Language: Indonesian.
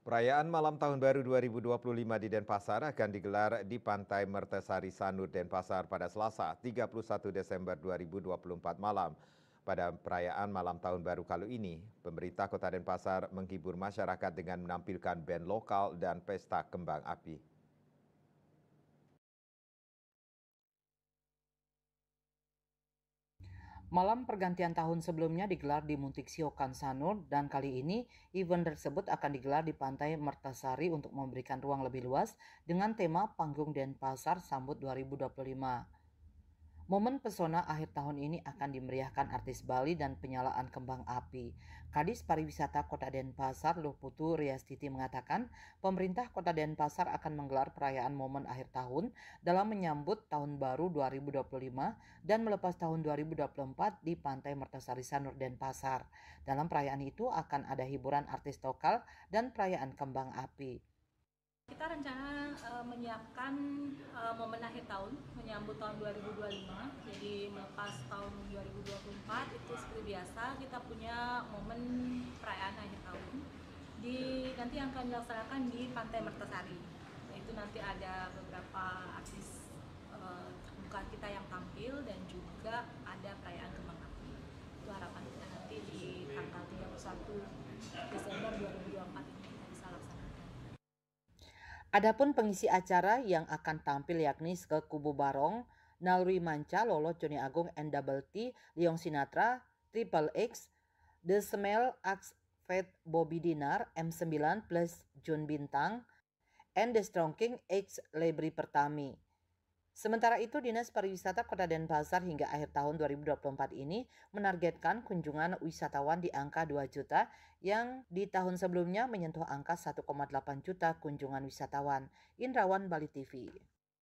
Perayaan Malam Tahun Baru 2025 di Denpasar akan digelar di Pantai Mertesari Sanur, Denpasar pada Selasa 31 Desember 2024 malam. Pada perayaan Malam Tahun Baru kali ini, pemerintah Kota Denpasar menghibur masyarakat dengan menampilkan band lokal dan pesta kembang api. Malam pergantian tahun sebelumnya digelar di Muntiksio Sanur dan kali ini event tersebut akan digelar di Pantai Mertasari untuk memberikan ruang lebih luas dengan tema Panggung Denpasar Sambut 2025. Momen pesona akhir tahun ini akan dimeriahkan artis Bali dan penyalaan kembang api. Kadis Pariwisata Kota Denpasar, Luputu Riastiti mengatakan, pemerintah Kota Denpasar akan menggelar perayaan momen akhir tahun dalam menyambut Tahun Baru 2025 dan melepas tahun 2024 di Pantai Mertasari Sanur Denpasar. Dalam perayaan itu akan ada hiburan artis lokal dan perayaan kembang api. Kita rencana menyiapkan momen akhir tahun menyambut tahun 2025. Jadi melepas tahun 2024 itu seperti biasa kita punya momen perayaan akhir tahun. Nanti yang akan dilaksanakan di Pantai Mertasari. Itu nanti ada beberapa artis terbuka kita yang tampil dan juga ada perayaan kembang api. Itu harapan kita nanti di tanggal 31 Desember 2024 ini kita bisa laksanakan. Adapun pengisi acara yang akan tampil yakni ke Kubu Barong, Naluri Manca, Lolo, Joni Agung, NWT, Leong Sinatra, Triple X, The Smell, Ax Fat Bobby Dinar, M9 plus Jun Bintang, and The Strong King X Lebri Pertami. Sementara itu, Dinas Pariwisata Kota Denpasar hingga akhir tahun 2024 ini menargetkan kunjungan wisatawan di angka 2 juta yang di tahun sebelumnya menyentuh angka 1,8 juta kunjungan wisatawan. Indrawan, Bali TV.